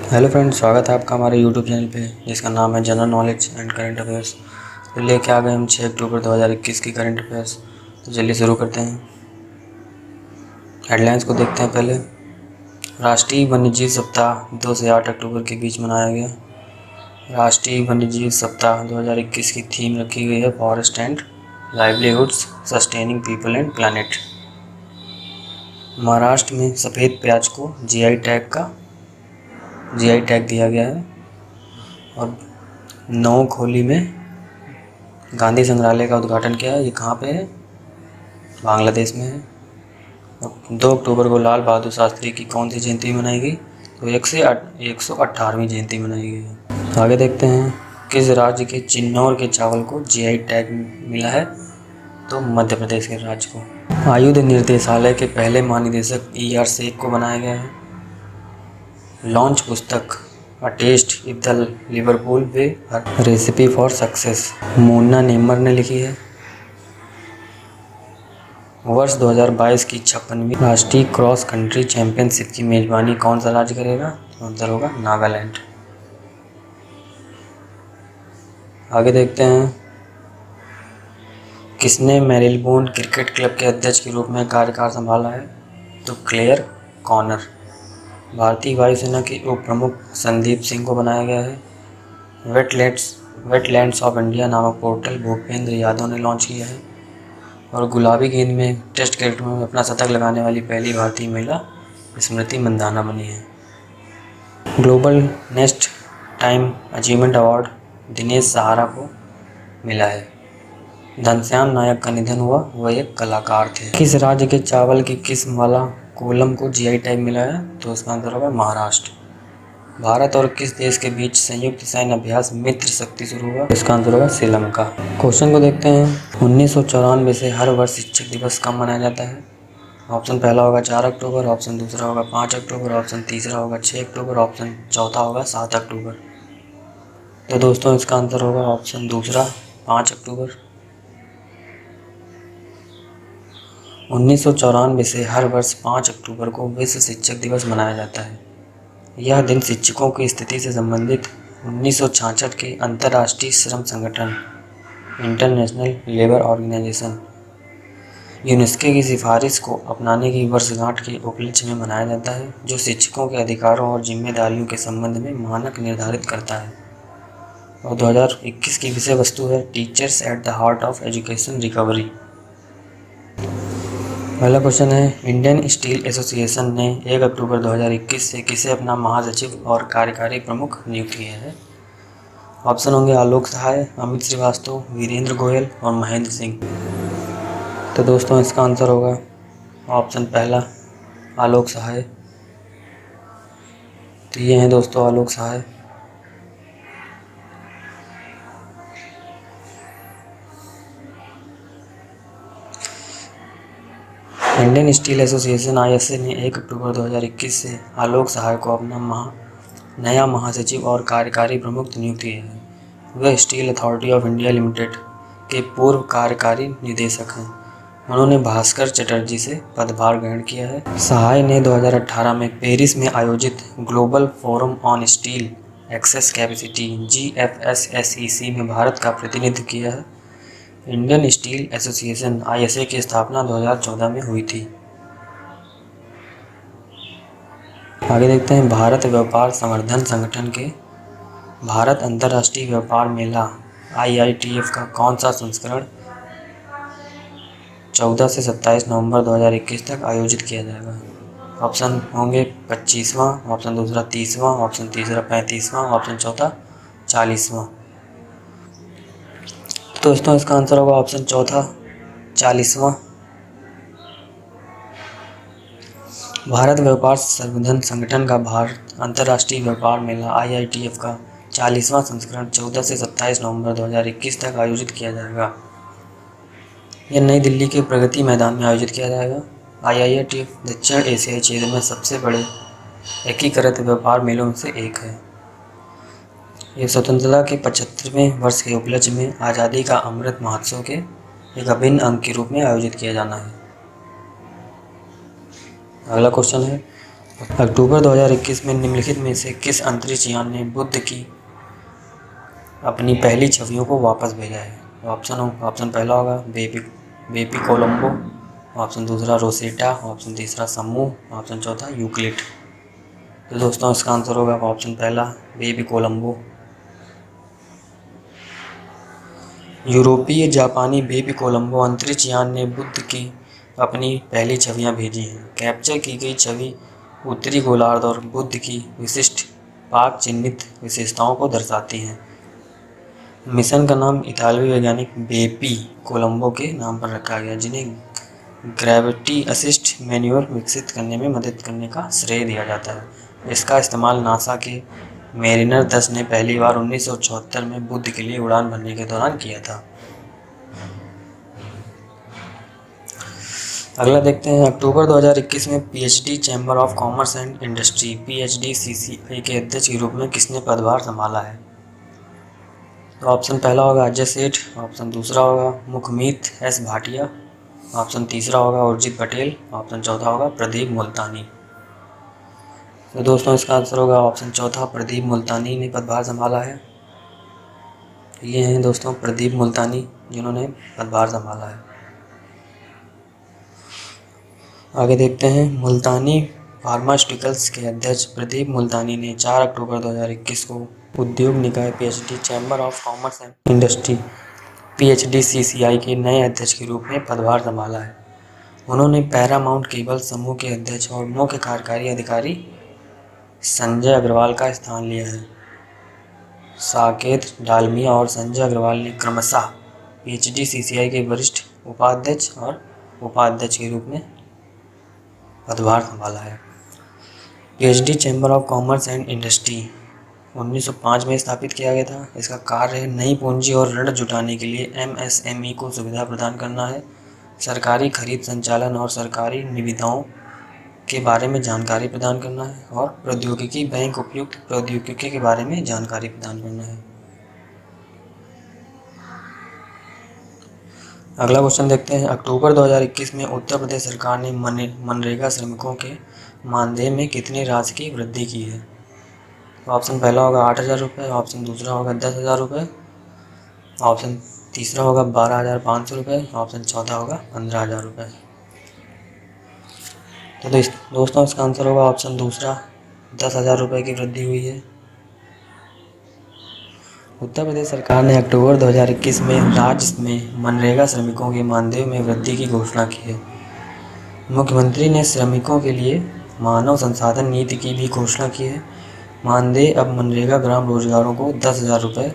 Hello friends, स्वागत है आपका हमारे यूट्यूब चैनल पे जिसका नाम है general knowledge and current affairs. तो लेके आ गए हम 6 अक्टूबर 2021 की करंट अफेयर्स। तो चलिए शुरू करते हैं। हेडलाइंस को देखते हैं पहले। राष्ट्रीय वन्यजीव सप्ताह 2 से 8 अक्टूबर के बीच मनाया गया। राष्ट्रीय वन्यजीव सप्ताह 2021 की थीम रखी गई है forest and livelihoods sustaining people and planet. Maharashtra में सफ़ेद प्याज को जीआई टैग दिया गया है। और नोखोली में गांधी संग्रहालय का उद्घाटन किया है। ये कहाँ पे है? बांग्लादेश में है। और 2 अक्टूबर को लाल बहादुर शास्त्री की कौन सी जयंती मनाई गई? तो 118वीं जयंती मनाई गई है। आगे देखते हैं, किस राज्य के चिन्नौर के चावल को जीआई टैग मिला है? तो मध्य प्रदेश के राज्य को। आयुध निर्देशालय के पहले महानिदेशक ER शेख को बनाया गया है। लॉन्च पुस्तक a taste of the Liverpool way recipe for success Mona Nemer ने लिखी है। वर्ष 2022 की 56वीं राष्ट्रीय क्रॉस कंट्री चैंपियनशिप की मेजबानी कौन सा राज्य करेगा? तो आंसर होगा नागालैंड। आगे देखते हैं, किसने मेरिलबोर्न क्रिकेट क्लब के अध्यक्ष के रूप में कार्यभार संभाला है? तो क्लेयर कॉनर। भारतीय वायुसेना के उप प्रमुख संदीप सिंह को बनाया गया है। वेटलैंड्स ऑफ इंडिया नामक पोर्टल भूपेंद्र यादव ने लॉन्च किया है। और गुलाबी गेंद में टेस्ट क्रिकेट में अपना शतक लगाने वाली पहली भारतीय महिला स्मृति मंदाना बनी है। Global next time achievement award Dinesh Sahara को मिला है। घनश्याम नायक का निधन हुआ, वह एक कलाकार थे। किस राज्य के चावल की किस्म वाला कोलम को जीआई टैग मिला है? तो इसका आंसर होगा महाराष्ट्र। भारत और किस देश के बीच संयुक्त सैन्य अभ्यास मित्र शक्ति शुरू हुआ? इसका आंसर होगा श्रीलंका। क्वेश्चन को देखते हैं, 1994 से हर वर्ष शिक्षक दिवस कब मनाया जाता है? ऑप्शन पहला होगा 4 अक्टूबर, ऑप्शन दूसरा होगा 5 अक्टूबर, ऑप्शन तीसरा होगा 6 अक्टूबर, ऑप्शन चौथा होगा 7 अक्टूबर। तो दोस्तों इसका आंसर होगा ऑप्शन दूसरा 5 अक्टूबर। 1994 से हर वर्ष 5 अक्टूबर को विश्व शिक्षक दिवस मनाया जाता है। यह दिन शिक्षकों की स्थिति से संबंधित 1966 के अंतर्राष्ट्रीय श्रम संगठन इंटरनेशनल लेबर ऑर्गेनाइजेशन यूनेस्को की सिफारिश को अपनाने की वर्षगांठ के उपलक्ष्य में मनाया जाता है, जो शिक्षकों के अधिकारों और जिम्मेदारियों के संबंध में मानक निर्धारित करता है। और 2021 की विषय वस्तु है teachers at the heart of education recovery. पहला क्वेश्चन है, इंडियन स्टील एसोसिएशन ने 1 अक्टूबर 2021 से किसे अपना महासचिव और कार्यकारी प्रमुख नियुक्त किया है? ऑप्शन होंगे आलोक सहाय, अमित श्रीवास्तव, वीरेंद्र गोयल और महेंद्र सिंह। तो दोस्तों इसका आंसर होगा ऑप्शन पहला आलोक सहाय। तो ये हैं दोस्तों आलोक सहाय। इंडियन स्टील एसोसिएशन ISA ने 1 अक्टूबर 2021 से आलोक सहाय को अपना नया महासचिव और कार्यकारी प्रमुख नियुक्त किया है। वह steel authority of India limited के पूर्व कार्यकारी निदेशक हैं। उन्होंने भास्कर चटर्जी से पदभार ग्रहण किया है। सहाय ने 2018 में पेरिस में आयोजित global forum on steel access capacity GFSSEC में भारत का प्रतिनिधित्व किया है। इंडियन स्टील एसोसिएशन ISA की स्थापना 2014 में हुई थी। आगे देखते हैं, भारत व्यापार संवर्धन संगठन के भारत अंतर्राष्ट्रीय व्यापार मेला IITF का कौन सा संस्करण 14 से 27 नवंबर 2021 तक आयोजित किया जाएगा? ऑप्शन होंगे 25वां, ऑप्शन दूसरा 30वां, ऑप्शन तीसरा 35वां, ऑप्शन चौथा 40वां। दोस्तों इसका आंसर होगा ऑप्शन चौथा 40वां। भारत व्यापार संवर्धन संगठन का भारत अंतर्राष्ट्रीय व्यापार मेला IITF का 40वां संस्करण 14 से 27 नवंबर 2021 तक आयोजित किया जाएगा। यह नई दिल्ली के प्रगति मैदान में आयोजित किया जाएगा। IITF दक्षिण एशियाई क्षेत्र में सबसे बड़े एकीकृत व्यापार मेलों में से एक है। यह स्वतंत्रता के 75वें वर्ष के उपलक्ष्य में आज़ादी का अमृत महोत्सव के एक अभिन्न अंग के रूप में आयोजित किया जाना है। अगला क्वेश्चन है, अक्टूबर 2021 में निम्नलिखित में से किस अंतरिक्ष यान ने बुध की अपनी पहली छवियों को वापस भेजा है? ऑप्शन पहला होगा बेबी कोलंबो, ऑप्शन दूसरा रोसेटा, ऑप्शन तीसरा समूह, ऑप्शन चौथा यूक्लिड। तो दोस्तों इसका आंसर होगा ऑप्शन पहला बेबी कोलंबो। यूरोपीय जापानी बेबी कोलंबो अंतरिक्ष यान ने बुध की अपनी पहली छवियां भेजी हैं। कैप्चर की गई छवि उत्तरी गोलार्ध और बुध की विशिष्ट पाक चिन्हित विशेषताओं को दर्शाती हैं। मिशन का नाम इतालवी वैज्ञानिक बेबी कोलंबो के नाम पर रखा गया, जिन्हें ग्रेविटी असिस्ट मैन्युअल विकसित करने में मदद करने का श्रेय दिया जाता है। इसका इस्तेमाल नासा के मेरिनर 10 ने पहली बार 1974 में बुध के लिए उड़ान भरने के दौरान किया था। अगला देखते हैं, अक्टूबर 2021 में PhD chamber of commerce and industry PHDCCI के अध्यक्ष के रूप में किसने पदभार संभाला है? तो ऑप्शन पहला होगा अजय सेठ, ऑप्शन दूसरा होगा मुखमीत एस भाटिया, ऑप्शन तीसरा होगा उर्जित पटेल, ऑप्शन चौथा होगा प्रदीप मुल्तानी। तो दोस्तों इसका आंसर होगा ऑप्शन चौथा प्रदीप मुल्तानी ने पदभार संभाला है। ये हैं दोस्तों प्रदीप मुल्तानी जिन्होंने पदभार संभाला है। आगे देखते हैं, मुल्तानी फार्मास्यूटिकल्स के अध्यक्ष प्रदीप मुल्तानी ने 4 अक्टूबर 2021 को उद्योग निकाय PhD chamber of commerce and industry PHDCCI के नए अध्यक्ष के रूप में पदभार संभाला है। उन्होंने पैरामाउंट केबल समूह के अध्यक्ष और मुख्य कार्यकारी अधिकारी संजय अग्रवाल का स्थान लिया है। साकेत डालमिया और संजय अग्रवाल ने क्रमशः PHDCCI के वरिष्ठ उपाध्यक्ष और उपाध्यक्ष के रूप में पदभार संभाला है। PhD chamber of commerce and industry 1905 में स्थापित किया गया था। इसका कार्य है नई पूंजी और ऋण जुटाने के लिए MSME को सुविधा प्रदान करना है, सरकारी खरीद संचालन और सरकारी निविदाओं के बारे में जानकारी प्रदान करना है और प्रौद्योगिकी बैंक उपयुक्त प्रौद्योगिकी के बारे में जानकारी प्रदान करना है। अगला क्वेश्चन देखते हैं, अक्टूबर 2021 में उत्तर प्रदेश सरकार ने मनरेगा श्रमिकों के मानदेय में कितनी राशि की वृद्धि की है? ऑप्शन पहला होगा 8,000 रुपये, ऑप्शन दूसरा होगा 10,000 रुपये, ऑप्शन तीसरा होगा 12,500 रुपये, ऑप्शन चौथा होगा 15,000 रुपये। तो दोस्तों इसका आंसर होगा ऑप्शन दूसरा 10,000 रुपये की वृद्धि हुई है। उत्तर प्रदेश सरकार ने अक्टूबर 2021 में राज्य में मनरेगा श्रमिकों के मानदेय में वृद्धि की घोषणा की है। मुख्यमंत्री ने श्रमिकों के लिए मानव संसाधन नीति की भी घोषणा की है। मानदेय अब मनरेगा ग्राम रोजगारों को 10,000 रुपये,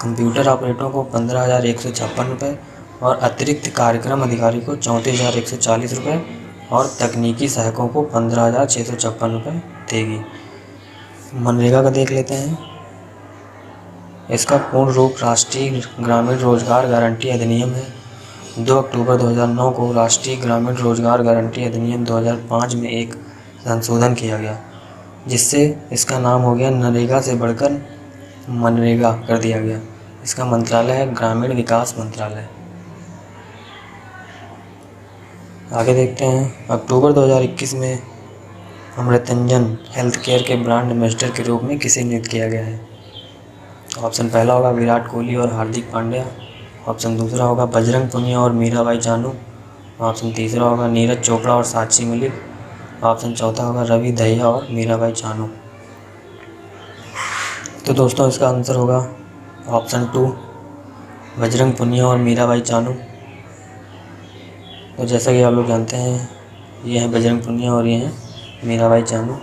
कंप्यूटर ऑपरेटरों को 15,156 रुपये और अतिरिक्त कार्यक्रम अधिकारी को 34,140 रुपये और तकनीकी सहायकों को 15,656 रुपये देगी। मनरेगा का देख लेते हैं। इसका पूर्ण रूप राष्ट्रीय ग्रामीण रोजगार गारंटी अधिनियम है। 2 अक्टूबर 2009 को राष्ट्रीय ग्रामीण रोजगार गारंटी अधिनियम 2005 में एक संशोधन किया गया, जिससे इसका नाम हो गया नरेगा से बढ़कर मनरेगा कर दिया गया। इसका मंत्रालय है ग्रामीण विकास मंत्रालय। आगे देखते हैं, अक्टूबर 2021 में अमृतंजन हेल्थ केयर के ब्रांड एम्बेसडर के रूप में किसे नियुक्त किया गया है? ऑप्शन पहला होगा विराट कोहली और हार्दिक पांड्या, ऑप्शन दूसरा होगा बजरंग पुनिया और मीराबाई चानू, ऑप्शन तीसरा होगा नीरज चोपड़ा और साक्षी मलिक, ऑप्शन चौथा होगा रवि दहिया और मीराबाई चानू। तो दोस्तों इसका आंसर होगा ऑप्शन 2 बजरंग पुनिया और मीराबाई चानू। तो जैसा कि आप लोग जानते हैं, ये हैं बजरंग पुनिया और ये हैं मीराबाई चानू।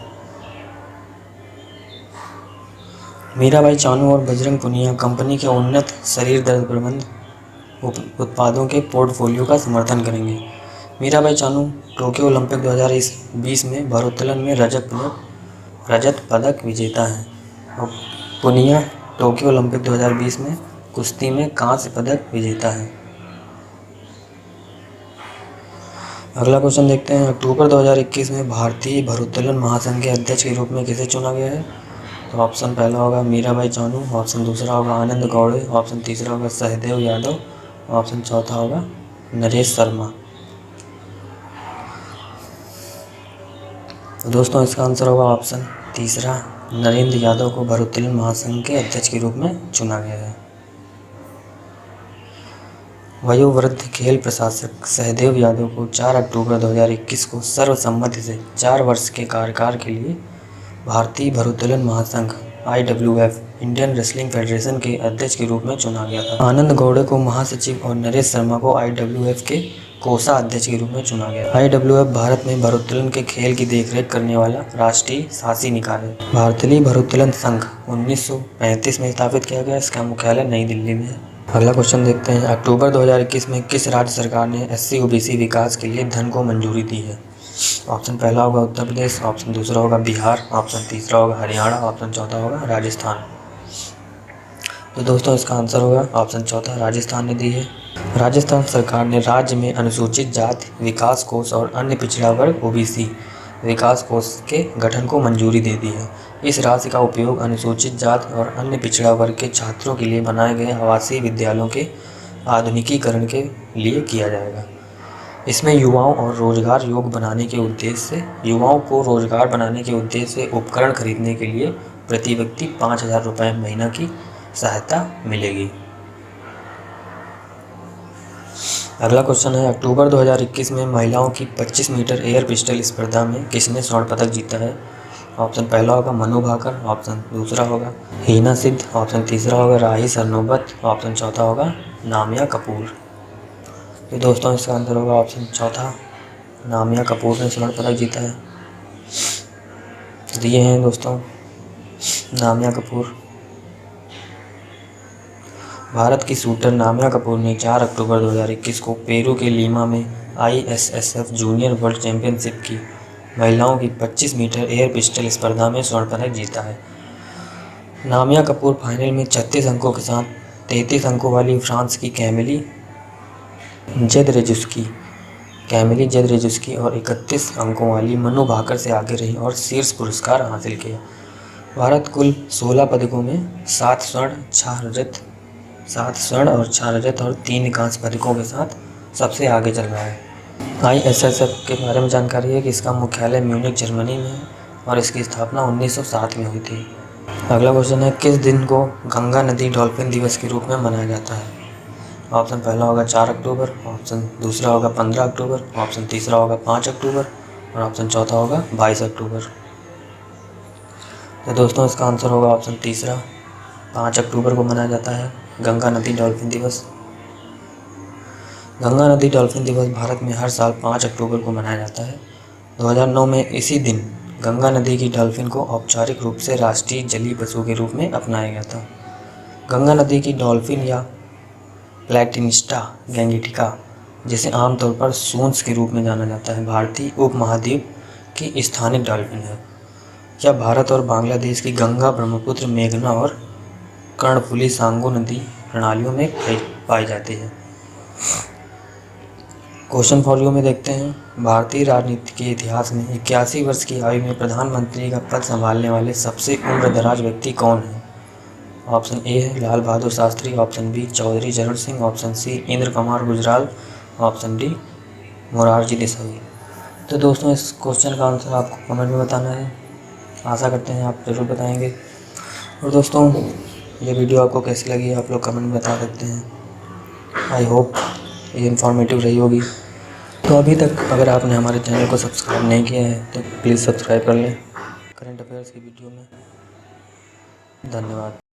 मीराबाई चानू और बजरंग पुनिया कंपनी के उन्नत शरीर दर्द प्रबंधन उत्पादों के पोर्टफोलियो का समर्थन करेंगे। मीराबाई चानू टोक्यो ओलंपिक 2020 में भारोत्तोलन में रजत पदक विजेता हैं और पुनिया टोक्यो ओलंपिक 2020 में कुश्ती में कांस्य पदक विजेता है। अगला क्वेश्चन देखते हैं, अक्टूबर 2021 में भारतीय भारोत्तोलन महासंघ के अध्यक्ष के रूप में किसे चुना गया है? तो ऑप्शन पहला होगा मीराबाई चानू, ऑप्शन दूसरा होगा आनंद गौड़े, ऑप्शन तीसरा होगा सहदेव यादव, ऑप्शन चौथा होगा नरेश शर्मा। तो दोस्तों इसका आंसर होगा ऑप्शन तीसरा, नरेंद्र यादव को भारोत्तोलन महासंघ के अध्यक्ष के रूप में चुना गया है। वयोवृद्ध खेल प्रशासक सहदेव यादव को 4 अक्टूबर 2021 को सर्वसम्मति से 4 वर्ष के कार्यकाल के लिए भारतीय भारोत्तोलन महासंघ IWF इंडियन रेसलिंग फेडरेशन के अध्यक्ष के रूप में चुना गया था। आनंद गौड़े को महासचिव और नरेश शर्मा को IWF के कोषाध्यक्ष के रूप में चुना गया। IWF भारत में भारोत्तोलन के खेल की देखरेख करने वाला राष्ट्रीय शासी निकाय है। भारतीय भारोत्तोलन संघ 1935 में स्थापित किया गया। इसका मुख्यालय नई दिल्ली में है। अगला क्वेश्चन देखते हैं, अक्टूबर 2021 में किस राज्य सरकार ने SC OBC विकास के लिए धन को मंजूरी दी है? ऑप्शन पहला होगा उत्तर प्रदेश, ऑप्शन दूसरा होगा बिहार, ऑप्शन तीसरा होगा हरियाणा, ऑप्शन चौथा होगा राजस्थान। तो दोस्तों इसका आंसर होगा ऑप्शन चौथा, राजस्थान ने दी है। राजस्थान सरकार ने राज्य में अनुसूचित जाति विकास कोष और अन्य पिछड़ा वर्ग OBC विकास कोष के गठन को मंजूरी दे दी है। इस राशि का उपयोग अनुसूचित जाति और अन्य पिछड़ा वर्ग के छात्रों के लिए बनाए गए आवासीय विद्यालयों के आधुनिकीकरण के लिए किया जाएगा। इसमें युवाओं को रोजगार बनाने के उद्देश्य से उपकरण खरीदने के लिए प्रति व्यक्ति 5,000 रुपये महीना की सहायता मिलेगी। अगला क्वेश्चन है, अक्टूबर 2021 में महिलाओं की 25 मीटर एयर पिस्टल स्पर्धा में किसने स्वर्ण पदक जीता है? ऑप्शन पहला होगा मनु भाकर, ऑप्शन दूसरा होगा हिना सिद्ध, ऑप्शन तीसरा होगा राही सरनोबत, ऑप्शन चौथा होगा नामिया कपूर। तो दोस्तों इसका आंसर होगा ऑप्शन चौथा, नामिया कपूर ने स्वर्ण पदक जीता है। दिए हैं दोस्तों नामिया कपूर। भारत की शूटर नामिया कपूर ने 4 अक्टूबर 2021 को पेरू के लीमा में ISSF जूनियर वर्ल्ड चैंपियनशिप की महिलाओं की 25 मीटर एयर पिस्टल स्पर्धा में स्वर्ण पदक जीता है। नामिया कपूर फाइनल में 36 अंकों के साथ 33 अंकों वाली फ्रांस की कैमिली जेदरेजुस्की और 31 अंकों वाली मनु भाकर से आगे रही और शीर्ष पुरस्कार हासिल किया। भारत कुल 16 पदकों में 7 स्वर्ण और 4 रजत और 3 कांस्य पदकों के साथ सबसे आगे चल रहा है। ISSF के बारे में जानकारी है कि इसका मुख्यालय म्यूनिख जर्मनी में है और इसकी स्थापना 1907 में हुई थी। अगला क्वेश्चन है, किस दिन को गंगा नदी डॉल्फिन दिवस के रूप में मनाया जाता है? ऑप्शन पहला होगा 4 अक्टूबर, ऑप्शन दूसरा होगा 15 अक्टूबर, ऑप्शन तीसरा होगा 5 अक्टूबर और ऑप्शन चौथा होगा 22 अक्टूबर। तो दोस्तों इसका आंसर होगा ऑप्शन तीसरा, 5 अक्टूबर को मनाया जाता है गंगा नदी डॉल्फिन दिवस। गंगा नदी डॉल्फिन दिवस भारत में हर साल 5 अक्टूबर को मनाया जाता है। 2009 में इसी दिन गंगा नदी की डॉल्फिन को औपचारिक रूप से राष्ट्रीय जलीय पशु के रूप में अपनाया गया था। गंगा नदी की डॉल्फिन या प्लैटिनिस्टा गैंगेटिका, जिसे आमतौर पर सूंस के रूप में जाना जाता है, भारतीय उपमहाद्वीप की स्थानिक डॉल्फिन है। यह भारत और बांग्लादेश की गंगा, ब्रह्मपुत्र, मेघना और कर्णफुली सांगो नदी प्रणालियों में पाई जाती है। क्वेश्चन फॉर यू में देखते हैं, भारतीय राजनीति के इतिहास में 81 वर्ष की आयु में प्रधानमंत्री का पद संभालने वाले सबसे उम्रदराज व्यक्ति कौन है? ऑप्शन ए है Lal Bahadur Shastri, option B Chaudhary Charan Singh, option C Inder Kumar Gujral, option D Morarji Desai. तो दोस्तों इस क्वेश्चन का आंसर आपको कमेंट में बताना है। आशा करते हैं आप ज़रूर बताएंगे। और दोस्तों ये वीडियो आपको कैसी लगी आप लोग कमेंट में बता सकते हैं। आई होप ये इन्फॉर्मेटिव रही होगी। तो अभी तक अगर आपने हमारे चैनल को सब्सक्राइब नहीं किया है तो प्लीज़ सब्सक्राइब कर लें करंट अफेयर्स की वीडियो में। धन्यवाद।